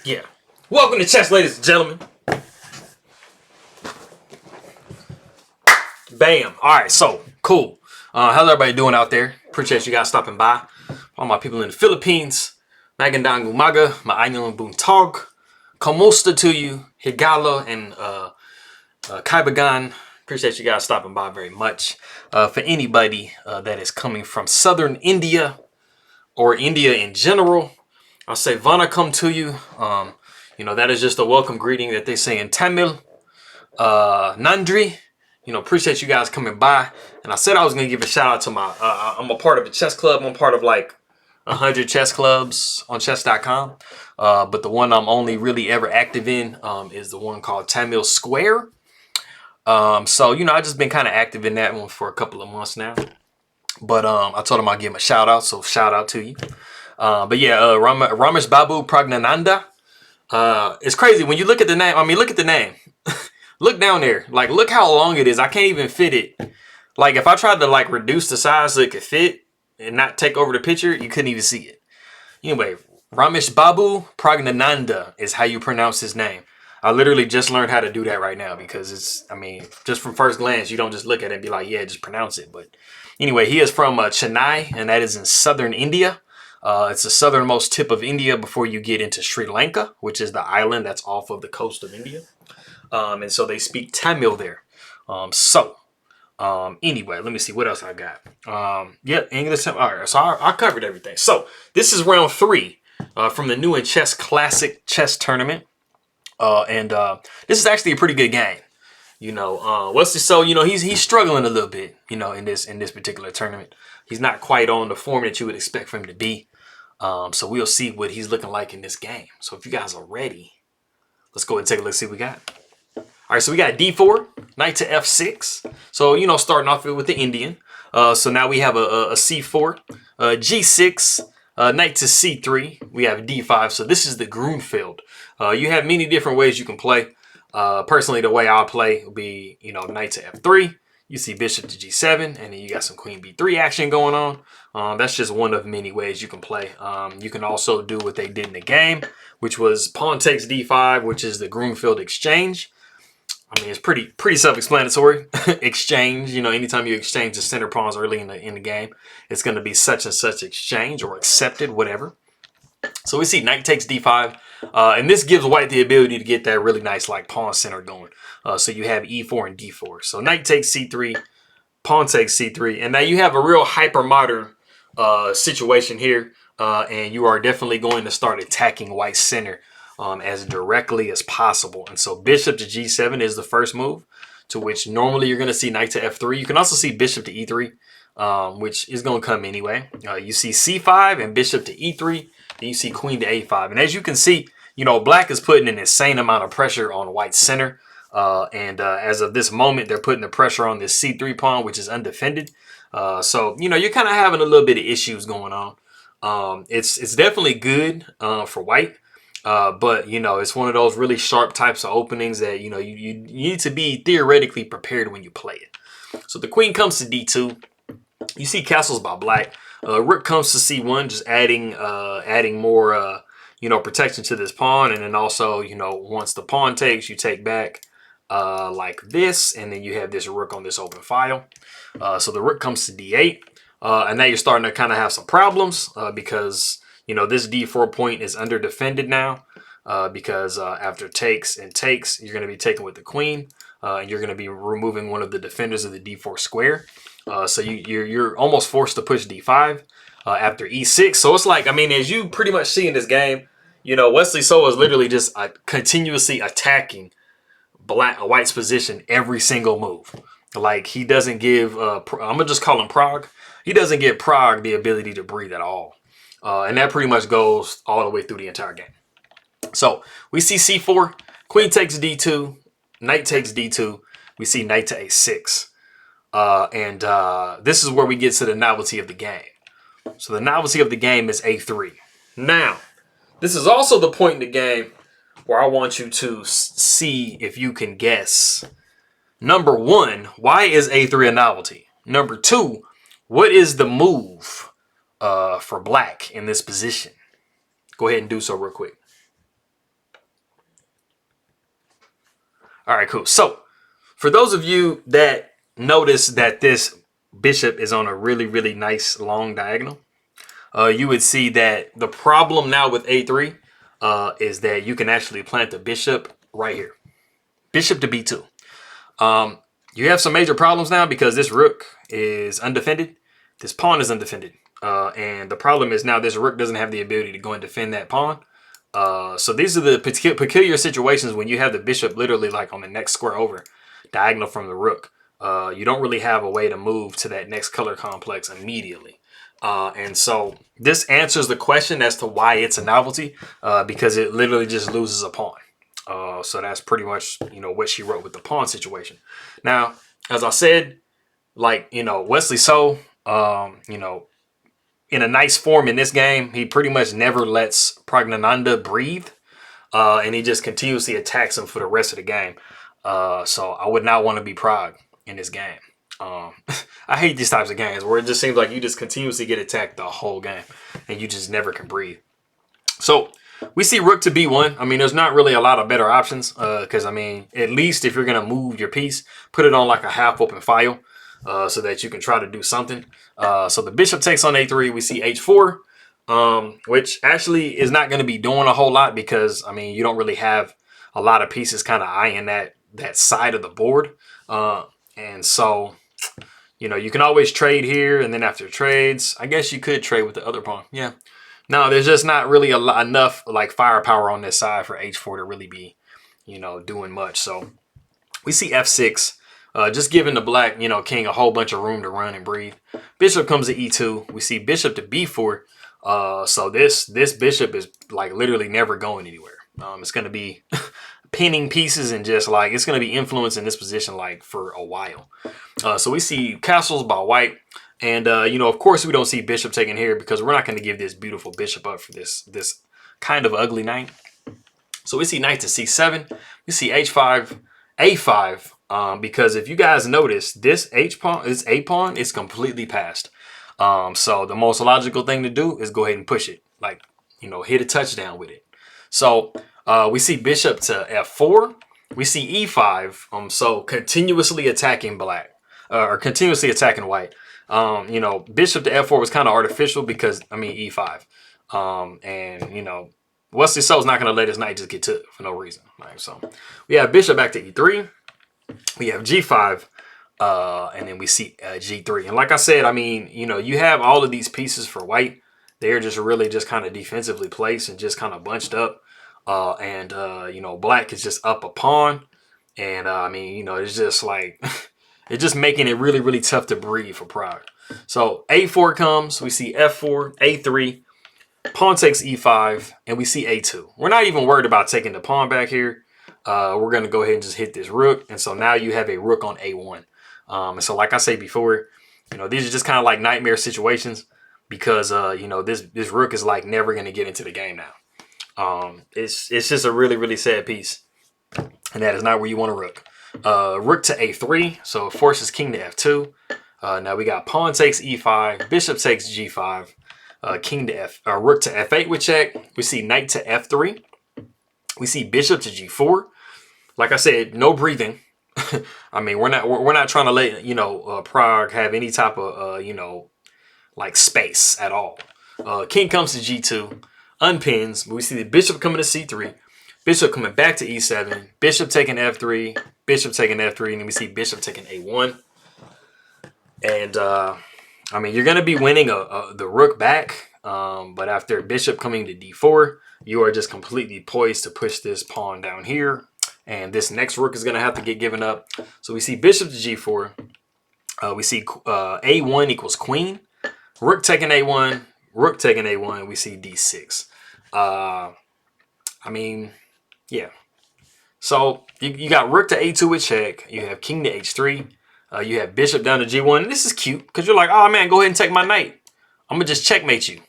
Yeah. Welcome to chess, ladies and gentlemen. Bam. All right, so cool. How's everybody doing out there? Appreciate you guys stopping by. All my people in the Philippines. Magandang umaga, maayong buntag. Kamusta to you, Higala and Kaibagan. Appreciate you guys stopping by very much. For anybody that is coming from southern India or India in general, I'll say Vanakkam to you. That is just a welcome greeting that they say in Tamil. Nandri. Appreciate you guys coming by. And I said I was going to give a shout out to I'm a part of a chess club. I'm part of like 100 chess clubs on chess.com. But the one I'm only really ever active in is the one called Tamil Square. I just been kind of active in that one for a couple of months now. But I told him I'd give him a shout out. So shout out to you. Rameshbabu Praggnanandhaa. It's crazy when you look at the name. I mean, look at the name. Look down there. Like, look how long it is. I can't even fit it. Like, if I tried to, like, reduce the size so it could fit and not take over the picture, you couldn't even see it. Anyway, Rameshbabu Praggnanandhaa is how you pronounce his name. I literally just learned how to do that right now because just from first glance, you don't just look at it and be like, yeah, just pronounce it. But anyway, he is from Chennai, and that is in southern India. It's the southernmost tip of India before you get into Sri Lanka, which is the island that's off of the coast of India. And so they speak Tamil there. Anyway, let me see what else I got. English. All right, so I covered everything. So this is round 3 from the New in Chess Classic Chess Tournament. This is actually a pretty good game. Wesley, he's struggling a little bit, in this particular tournament. He's not quite on the form that you would expect for him to be. So we'll see what he's looking like in this game. So if you guys are ready, let's go ahead and take a look, see what we got. All right, so we got d4, knight to f6. So, starting off with the Indian. So now we have a c4, g6, knight to c3. We have d5. So this is the Grunfeld. You have many different ways you can play. Personally, the way I'll play will be, knight to f3. You see bishop to g7, and then you got some queen b3 action going on. That's just one of many ways you can play. You can also do what they did in the game, which was pawn takes d5, which is the Grunfeld exchange. I mean, it's pretty self-explanatory. Exchange, anytime you exchange the center pawns early in the game, it's going to be such and such exchange or accepted, whatever. So we see knight takes d5, and this gives white the ability to get that really nice like pawn center going. So you have e4 and d4. So knight takes c3, pawn takes c3, and now you have a real hyper-modern situation here, and you are definitely going to start attacking white's center as directly as possible. And so bishop to g7 is the first move, to which normally you're going to see knight to f3. You can also see bishop to e3, which is going to come anyway. You see c5 and bishop to e3. Then you see queen to a5. And as you can see, black is putting an insane amount of pressure on white's center. As of this moment, they're putting the pressure on this c3 pawn, which is undefended. So you're kind of having a little bit of issues going on. It's definitely good for white. But it's one of those really sharp types of openings that you need to be theoretically prepared when you play it. So the queen comes to d2. You see castles by black. Rook comes to c1, just adding more protection to this pawn. And then also once the pawn takes, you take back like this, and then you have this rook on this open file. So the rook comes to d8, and now you're starting to kind of have some problems because this d4 point is under defended now because after takes and takes, you're going to be taken with the queen, and you're going to be removing one of the defenders of the d4 square. So you're almost forced to push d5 after e6. So it's like, as you pretty much see in this game, Wesley So is literally just continuously attacking white's position every single move. Like, he doesn't give, I'm going to just call him Prague. He doesn't give Prague the ability to breathe at all. And that pretty much goes all the way through the entire game. So we see c4, queen takes d2, knight takes d2. We see knight to a6. This is where we get to the novelty of the game. So the novelty of the game is a3. Now, this is also the point in the game where I want you to see if you can guess. Number 1, why is a3 a novelty? Number 2, what is the move for black in this position? Go ahead and do so real quick. All right, cool. So for those of you that notice that this bishop is on a really, really nice long diagonal, you would see that the problem now with a3 is that you can actually plant the bishop right here. Bishop to b2. You have some major problems now because this rook is undefended. This pawn is undefended. And the problem is now this rook doesn't have the ability to go and defend that pawn. So these are the peculiar situations when you have the bishop literally like on the next square over, diagonal from the rook. You don't really have a way to move to that next color complex immediately. And so this answers the question as to why it's a novelty, because it literally just loses a pawn. So that's pretty much, what she wrote with the pawn situation. Now, as I said, like, Wesley So, in a nice form in this game, he pretty much never lets Praggnanandhaa breathe. And he just continuously attacks him for the rest of the game. So I would not want to be Pragg in this game. I hate these types of games where it just seems like you just continuously get attacked the whole game and you just never can breathe. So we see rook to b1. I mean, there's not really a lot of better options because, I mean, at least if you're going to move your piece, put it on like a half open file so that you can try to do something. So the bishop takes on a3. We see h4, which actually is not going to be doing a whole lot because, I mean, you don't really have a lot of pieces kind of eyeing that side of the board. And so, you can always trade here. And then after trades, I guess you could trade with the other pawn. Yeah. No, there's just not really enough like firepower on this side for h4 to really be, doing much. So we see f6, just giving the black, king a whole bunch of room to run and breathe. Bishop comes to e2. We see bishop to b4. So this bishop is like literally never going anywhere. It's going to be pinning pieces and just like it's going to be influencing this position like for a while. So we see castles by white. And, of course, we don't see bishop taken here because we're not going to give this beautiful bishop up for this kind of ugly knight. So we see knight to c7. We see h5, a5, because if you guys notice, this a pawn is completely passed. So the most logical thing to do is go ahead and push it, like, hit a touchdown with it. So we see bishop to f4. We see e5, so continuously attacking black, or continuously attacking white. Bishop to f4 was kind of artificial because, I mean, e5. And, Wesley So's not going to let his knight just get took for no reason. Right? So we have bishop back to e3. We have g5. And then we see g3. And like I said, I mean, you have all of these pieces for white. They're just really just kind of defensively placed and just kind of bunched up. Black is just up a pawn. And, I mean, it's just like... It's just making it really, really tough to breathe for Pragg. So a4 comes. We see f4, a3. Pawn takes e5. And we see a2. We're not even worried about taking the pawn back here. We're going to go ahead and just hit this rook. And so now you have a rook on a1. And so like I said before, these are just kind of like nightmare situations. Because, this rook is like never going to get into the game now. It's just a really, really sad piece. And that is not where you want a rook. Rook to a3, so it forces king to f2. Now we got pawn takes e5, bishop takes g5, king to rook to f8 with check. We see knight to f3. We see bishop to g4. Like I said, no breathing. I mean, we're not trying to let Pragg have any type of like space at all. King comes to g2, unpins. We see the bishop coming to c3. Bishop coming back to e7, bishop taking f3, bishop taking f3, and then we see bishop taking a1. And, I mean, you're going to be winning the rook back, but after bishop coming to d4, you are just completely poised to push this pawn down here, and this next rook is going to have to get given up. So we see bishop to g4. We see a1 equals queen, rook taking a1, rook taking a1. We see d6. I mean... Yeah. So you got rook to a2 with check. You have king to h3. You have bishop down to g1. And this is cute because you're like, oh man, go ahead and take my knight. I'm gonna just checkmate you.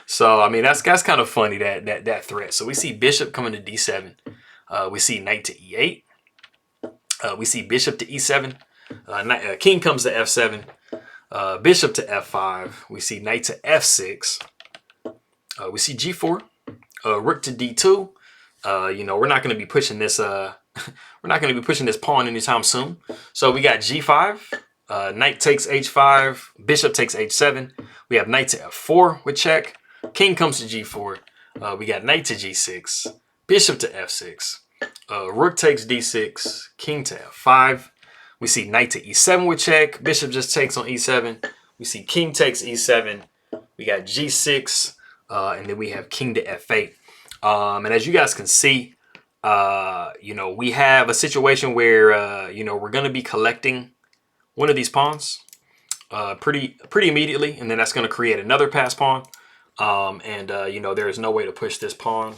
So I mean that's kind of funny that threat. So we see bishop coming to d7. We see knight to e8. We see bishop to e7. King comes to f7. Bishop to f5. We see knight to f6. We see g4. Rook to d2. We're not going to be pushing this we're not going to be pushing this pawn anytime soon. So we got g5, knight takes h5, bishop takes h7. We have knight to f4 with check. King comes to g4. We got knight to g6, bishop to f6. Rook takes d6, king to f5. We see knight to e7 with check. Bishop just takes on e7. We see king takes e7. We got g6, and then we have king to f8. And as you guys can see, you know, we have a situation where, you know, we're going to be collecting one of these pawns pretty immediately, and then that's going to create another pass pawn. You know, there is no way to push this pawn.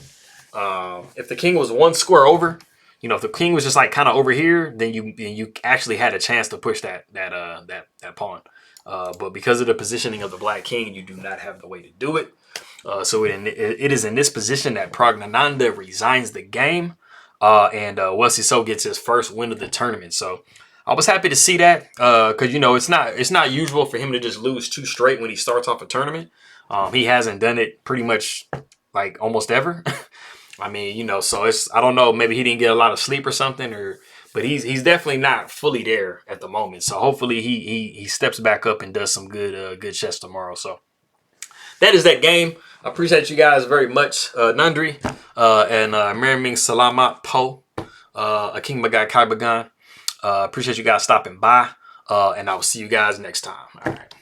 If the king was one square over, you know, if the king was just like kind of over here, then you actually had a chance to push that pawn. But because of the positioning of the black king, you do not have the way to do it. So it is in this position that Praggnanandhaa resigns the game, and Wesley So gets his first win of the tournament. So I was happy to see that, because you know it's not usual for him to just lose 2 straight when he starts off a tournament. He hasn't done it pretty much like almost ever. I mean, you know, so I don't know, maybe he didn't get a lot of sleep or something, but he's definitely not fully there at the moment. So hopefully he steps back up and does some good chess tomorrow. So that is that game. I appreciate you guys very much. Nandri and Maraming Salamat Po, Aking Magay Kaibagan. Appreciate you guys stopping by, and I will see you guys next time. All right.